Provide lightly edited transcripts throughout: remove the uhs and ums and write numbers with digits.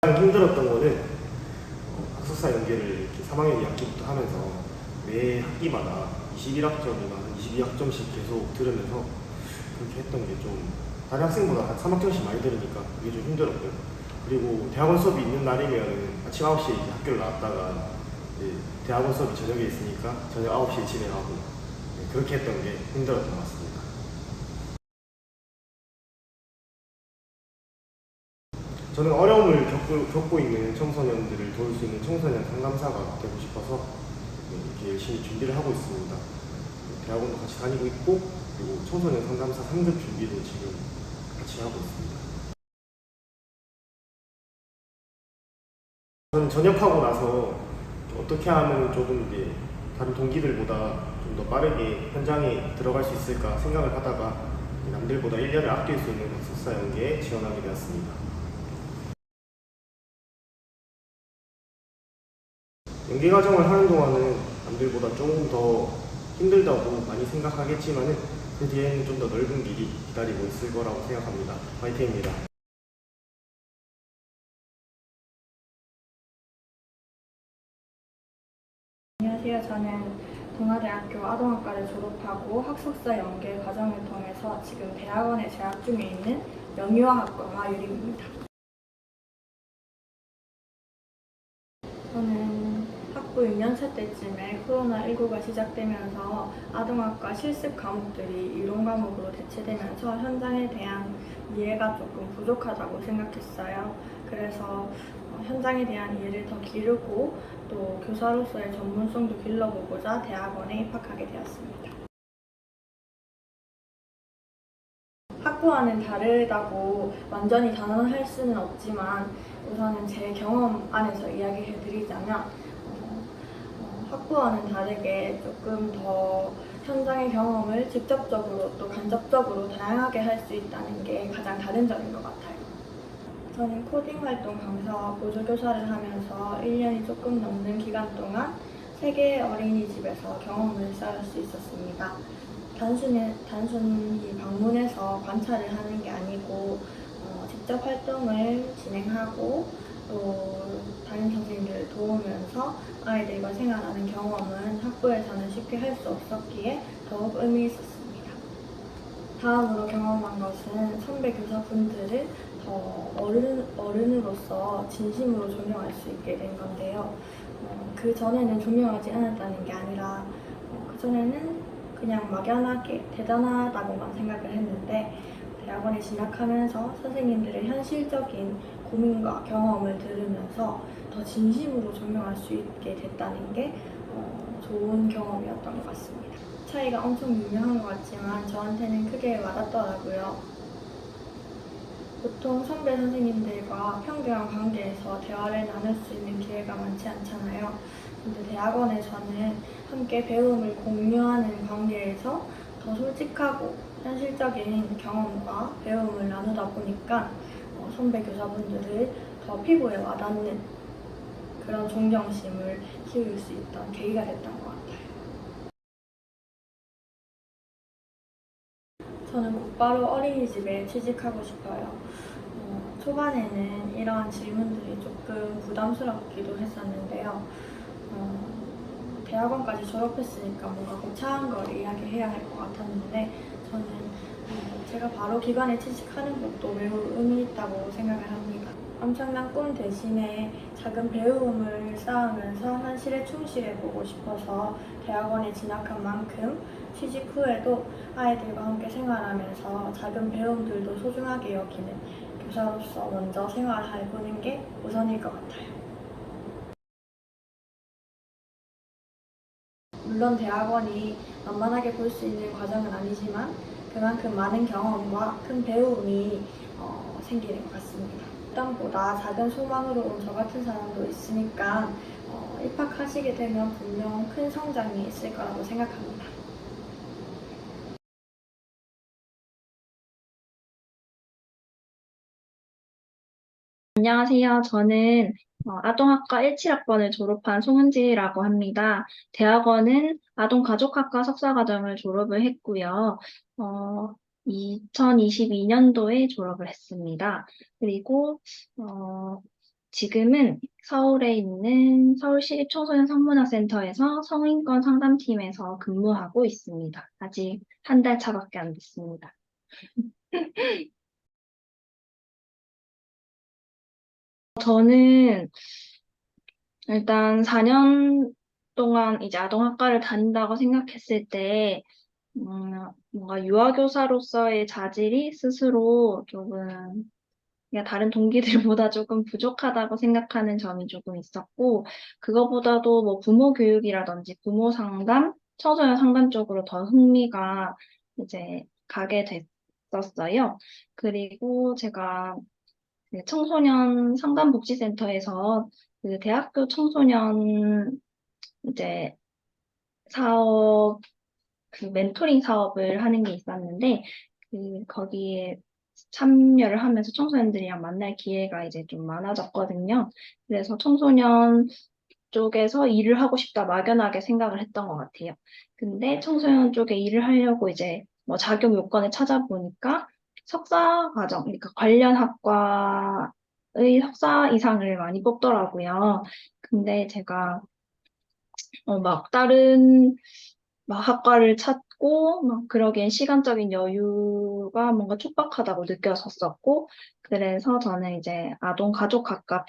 가장 힘들었던 거는 학습사 연계를 이렇게 3학년 2학기부터 하면서 매 학기마다 21학점이나 22학점씩 계속 들으면서 그렇게 했던 게 좀 다른 학생보다 한 3학점씩 많이 들으니까 그게 좀 힘들었고요. 그리고 대학원 수업이 있는 날이면 아침 9시에 이제 학교를 나왔다가 이제 대학원 수업이 저녁에 있으니까 저녁 9시에 진행하고 그렇게 했던 게 힘들었던 것 같습니다. 저는 어려움을 겪고 있는 청소년들을 도울 수 있는 청소년 상담사가 되고 싶어서 이렇게 열심히 준비를 하고 있습니다. 대학원도 같이 다니고 있고 그리고 청소년 상담사 상급 준비도 지금 같이 하고 있습니다. 저는 전역하고 나서 어떻게 하면 조금 이제 다른 동기들보다 좀 더 빠르게 현장에 들어갈 수 있을까 생각을 하다가 남들보다 1년을 아낄 수 있는 학습사 연계에 지원하게 되었습니다. 연계 과정을 하는 동안은 남들보다 조금 더 힘들다고 많이 생각하겠지만은 그 뒤에는 좀 더 넓은 길이 기다리고 있을 거라고 생각합니다. 화이팅입니다. 안녕하세요. 저는 동아대학교 아동학과를 졸업하고 학습사 연계 과정을 통해서 지금 대학원에 재학 중에 있는 영유아학과 유림입니다. 저는 학부 6년차 때쯤에 코로나19가 시작되면서 아동학과 실습 과목들이 이론 과목으로 대체되면서 현장에 대한 이해가 조금 부족하다고 생각했어요. 그래서 현장에 대한 이해를 더 기르고 또 교사로서의 전문성도 길러보고자 대학원에 입학하게 되었습니다. 학부와는 다르다고 완전히 단언할 수는 없지만 우선은 제 경험 안에서 이야기해 드리자면 학부와는 다르게 조금 더 현장의 경험을 직접적으로 또 간접적으로 다양하게 할 수 있다는 게 가장 다른 점인 것 같아요. 저는 코딩 활동 강사와 보조교사를 하면서 1년이 조금 넘는 기간 동안 3개의 어린이집에서 경험을 쌓을 수 있었습니다. 단순히 방문해서 관찰을 하는 게 아니고 직접 활동을 진행하고 또 담임 선생님들을 도우면서 아이들과 생활하는 경험은 학부에서는 쉽게 할 수 없었기에 더욱 의미 있었습니다. 다음으로 경험한 것은 선배 교사분들을 더 어른으로서 진심으로 존경할 수 있게 된 건데요. 그 전에는 존경하지 않았다는 게 아니라 그 전에는 그냥 막연하게 대단하다고만 생각을 했는데 대학원에 진학하면서 선생님들의 현실적인 고민과 경험을 들으면서 더 진심으로 존경할 수 있게 됐다는 게 좋은 경험이었던 것 같습니다. 차이가 엄청 유명한 것 같지만 저한테는 크게 와닿더라고요. 보통 선배 선생님들과 평등한 관계에서 대화를 나눌 수 있는 기회가 많지 않잖아요. 근데 대학원에서는 함께 배움을 공유하는 관계에서 더 솔직하고 현실적인 경험과 배움을 나누다 보니까 선배 교사분들을 더 피부에 와닿는 그런 존경심을 키울 수 있던 계기가 됐던 것 같아요. 저는 곧바로 어린이집에 취직하고 싶어요. 초반에는 이러한 질문들이 조금 부담스럽기도 했었는데요. 대학원까지 졸업했으니까 뭔가 거창한 걸 이야기해야 할 것 같았는데 저는 제가 바로 기관에 취직하는 것도 매우 의미 있다고 생각을 합니다. 엄청난 꿈 대신에 작은 배움을 쌓으면서 현실에 충실해보고 싶어서 대학원에 진학한 만큼 취직 후에도 아이들과 함께 생활하면서 작은 배움들도 소중하게 여기는 교사로서 먼저 생활해보는 게 우선일 것 같아요. 물론 대학원이 만만하게 볼 수 있는 과정은 아니지만 그만큼 많은 경험과 큰 배움이 생기는 것 같습니다. 부담보다 작은 소망으로 온 저 같은 사람도 있으니까 입학하시게 되면 분명 큰 성장이 있을 거라고 생각합니다. 안녕하세요. 저는 아동학과 17학번을 졸업한 송은지라고 합니다. 대학원은 아동가족학과 석사과정을 졸업을 했고요. 2022년도에 졸업을 했습니다. 그리고 지금은 서울에 있는 서울시립 청소년 성문화센터에서 성인권 상담팀에서 근무하고 있습니다. 아직 한 달 차밖에 안 됐습니다. 저는 일단 4년 동안 이제 아동학과를 다닌다고 생각했을 때, 뭔가 유아교사로서의 자질이 스스로 조금 그냥 다른 동기들보다 조금 부족하다고 생각하는 점이 조금 있었고, 그거보다도 뭐 부모 교육이라든지 부모 상담, 청소년 상담 쪽으로 더 흥미가 이제 가게 됐었어요. 그리고 제가 그 청소년 상담복지센터에서 그 대학교 청소년 이제 사업, 그 멘토링 사업을 하는 게 있었는데, 거기에 참여를 하면서 청소년들이랑 만날 기회가 이제 좀 많아졌거든요. 그래서 청소년 쪽에서 일을 하고 싶다 막연하게 생각을 했던 것 같아요. 근데 청소년 쪽에 일을 하려고 이제 뭐 자격 요건을 찾아보니까 석사 과정, 그러니까 관련 학과의 석사 이상을 많이 뽑더라고요. 근데 제가 막 다른 막 학과를 찾고 막 그러기엔 시간적인 여유가 뭔가 촉박하다고 느껴졌었고 그래서 저는 이제 아동가족학과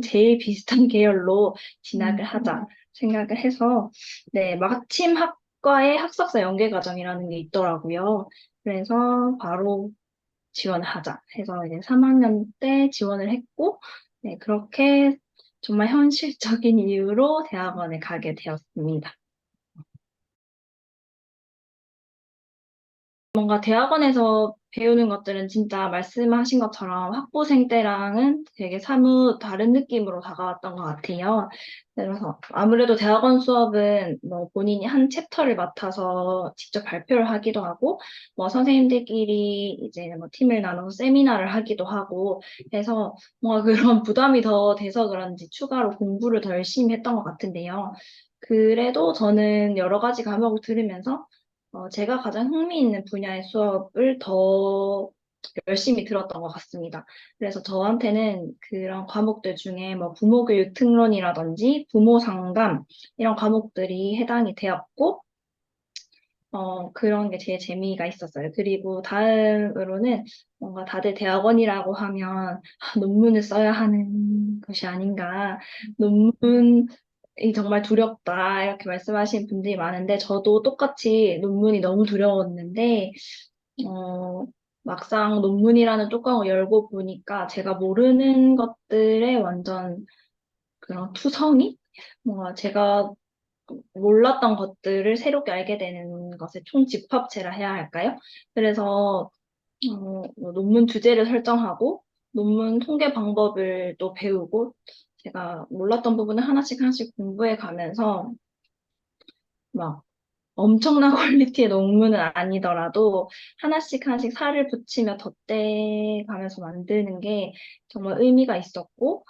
제일 비슷한 계열로 진학을 하자 생각을 해서 네, 마침 학과에 학석사 연계 과정이라는 게 있더라고요. 그래서 바로 지원하자 해서 이제 3학년 때 지원을 했고 네, 그렇게 정말 현실적인 이유로 대학원에 가게 되었습니다. 뭔가 대학원에서 배우는 것들은 진짜 말씀하신 것처럼 학부생 때랑은 되게 사뭇 다른 느낌으로 다가왔던 것 같아요. 그래서 아무래도 대학원 수업은 뭐 본인이 한 챕터를 맡아서 직접 발표를 하기도 하고, 뭐 선생님들끼리 이제 뭐 팀을 나눠서 세미나를 하기도 하고 해서 뭔가 그런 부담이 더 돼서 그런지 추가로 공부를 더 열심히 했던 것 같은데요. 그래도 저는 여러 가지 과목을 들으면서 제가 가장 흥미 있는 분야의 수업을 더 열심히 들었던 것 같습니다. 그래서 저한테는 그런 과목들 중에 뭐 부모교육 특론이라든지 부모 상담 이런 과목들이 해당이 되었고, 그런 게 제일 재미가 있었어요. 그리고 다음으로는 뭔가 다들 대학원이라고 하면 논문을 써야 하는 것이 아닌가. 논문이 정말 두렵다. 이렇게 말씀하시는 분들이 많은데 저도 똑같이 논문이 너무 두려웠는데, 어, 막상 논문이라는 뚜껑을 열고 보니까 제가 모르는 것들에 완전 그런 투성이? 뭔가 제가 몰랐던 것들을 새롭게 알게 되는 것의 총집합체라 해야 할까요? 그래서 뭐 논문 주제를 설정하고 논문 통계 방법을 또 배우고 제가 몰랐던 부분을 하나씩 하나씩 공부해 가면서 막 엄청난 퀄리티의 논문은 아니더라도 하나씩 하나씩 살을 붙이며 덧대 가면서 만드는 게 정말 의미가 있었고,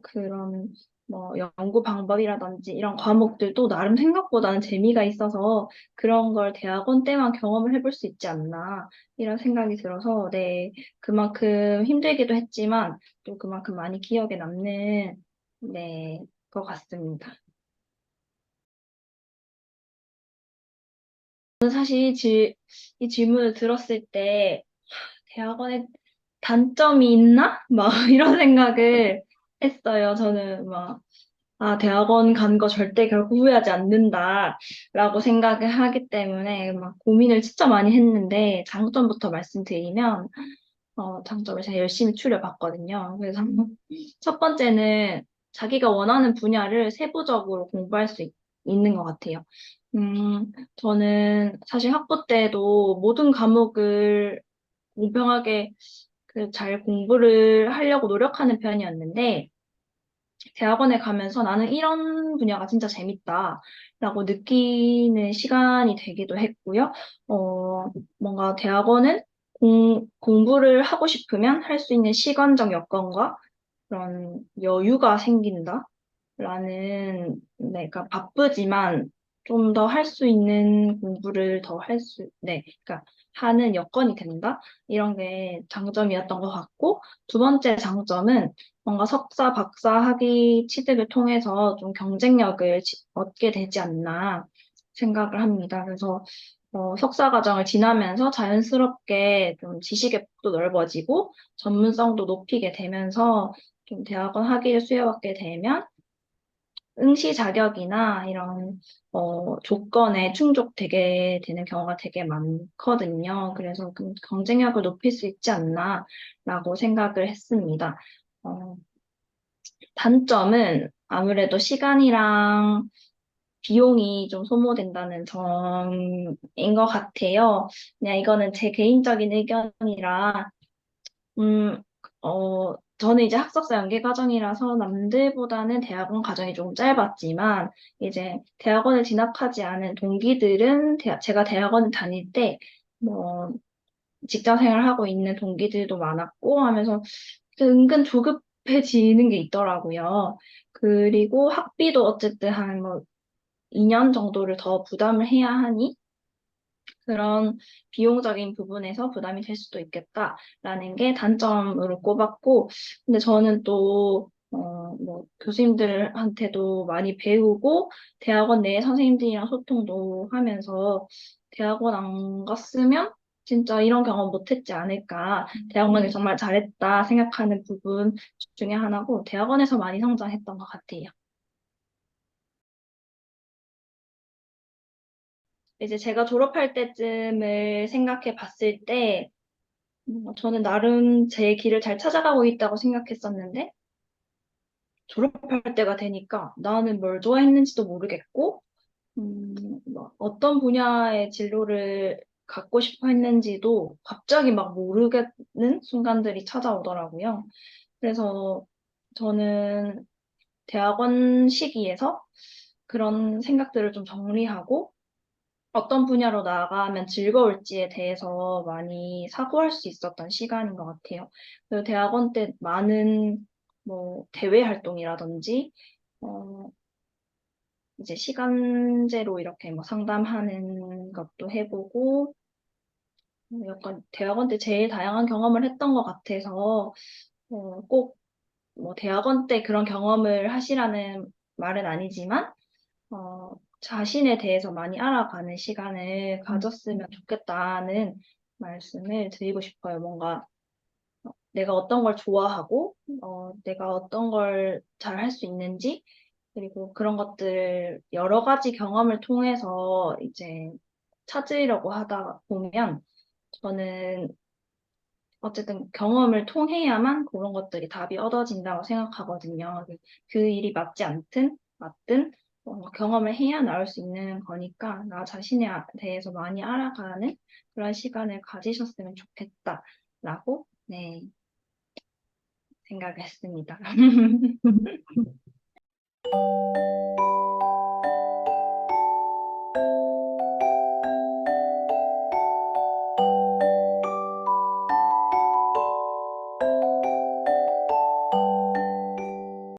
그런 뭐 연구 방법이라든지 이런 과목들도 나름 생각보다는 재미가 있어서 그런 걸 대학원 때만 경험을 해볼 수 있지 않나 이런 생각이 들어서 네, 그만큼 힘들기도 했지만 또 그만큼 많이 기억에 남는 네, 것 같습니다. 저는 사실 이 질문을 들었을 때 대학원에 단점이 있나? 막 이런 생각을 했어요. 저는 막, 대학원 간 거 절대 결코 후회하지 않는다라고 생각을 하기 때문에 막 고민을 진짜 많이 했는데 장점부터 말씀드리면, 장점을 제가 열심히 추려봤거든요. 그래서 첫 번째는 자기가 원하는 분야를 세부적으로 공부할 수 있는 것 같아요. 저는 사실 학부 때도 모든 과목을 공평하게 잘 공부를 하려고 노력하는 편이었는데, 대학원에 가면서 나는 이런 분야가 진짜 재밌다라고 느끼는 시간이 되기도 했고요. 뭔가 대학원은 공부를 하고 싶으면 할 수 있는 시간적 여건과 그런 여유가 생긴다라는, 네, 그러니까 바쁘지만 좀 더 할 수 있는 공부를 더 네, 그러니까 하는 여건이 된다? 이런 게 장점이었던 것 같고, 두 번째 장점은 뭔가 석사, 박사 학위 취득을 통해서 좀 경쟁력을 얻게 되지 않나 생각을 합니다. 그래서 석사 과정을 지나면서 자연스럽게 좀 지식의 폭도 넓어지고 전문성도 높이게 되면서 좀 대학원 학위를 수여받게 되면 응시 자격이나 이런 조건에 충족되게 되는 경우가 되게 많거든요. 그래서 그 경쟁력을 높일 수 있지 않나라고 생각을 했습니다. 어, 단점은 아무래도 시간이랑 비용이 좀 소모된다는 점인 것 같아요. 그냥 이거는 제 개인적인 의견이라 음, 저는 이제 학석사 연계 과정이라서 남들보다는 대학원 과정이 조금 짧았지만, 이제 대학원을 진학하지 않은 동기들은 제가 대학원을 다닐 때, 뭐, 직장 생활하고 있는 동기들도 많았고 하면서 은근 조급해지는 게 있더라고요. 그리고 학비도 어쨌든 한 뭐 2년 정도를 더 부담을 해야 하니, 그런 비용적인 부분에서 부담이 될 수도 있겠다라는 게 단점으로 꼽았고, 근데 저는 또, 뭐, 교수님들한테도 많이 배우고, 대학원 내 선생님들이랑 소통도 하면서, 대학원 안 갔으면 진짜 이런 경험 못 했지 않을까. 대학원을 정말 잘했다 생각하는 부분 중에 하나고, 대학원에서 많이 성장했던 것 같아요. 이제 제가 졸업할 때쯤을 생각해 봤을 때, 저는 나름 제 길을 잘 찾아가고 있다고 생각했었는데, 졸업할 때가 되니까 나는 뭘 좋아했는지도 모르겠고, 뭐 어떤 분야의 진로를 갖고 싶어 했는지도 갑자기 막 모르겠는 순간들이 찾아오더라고요. 그래서 저는 대학원 시기에서 그런 생각들을 좀 정리하고, 어떤 분야로 나아가면 즐거울지에 대해서 많이 사고할 수 있었던 시간인 것 같아요. 그리고 대학원 때 많은 뭐 대외 활동이라든지 어 이제 시간제로 이렇게 뭐 상담하는 것도 해보고 약간 대학원 때 제일 다양한 경험을 했던 것 같아서 꼭 뭐 대학원 때 그런 경험을 하시라는 말은 아니지만 자신에 대해서 많이 알아가는 시간을 가졌으면 좋겠다는 말씀을 드리고 싶어요. 뭔가 내가 어떤 걸 좋아하고, 내가 어떤 걸 잘 할 수 있는지, 그리고 그런 것들 여러 가지 경험을 통해서 이제 찾으려고 하다 보면 저는 어쨌든 경험을 통해야만 그런 것들이 답이 얻어진다고 생각하거든요. 그 일이 맞지 않든 맞든 경험을 해야 나올 수 있는 거니까 나 자신에 대해서 많이 알아가는 그런 시간을 가지셨으면 좋겠다라고 네, 생각했습니다.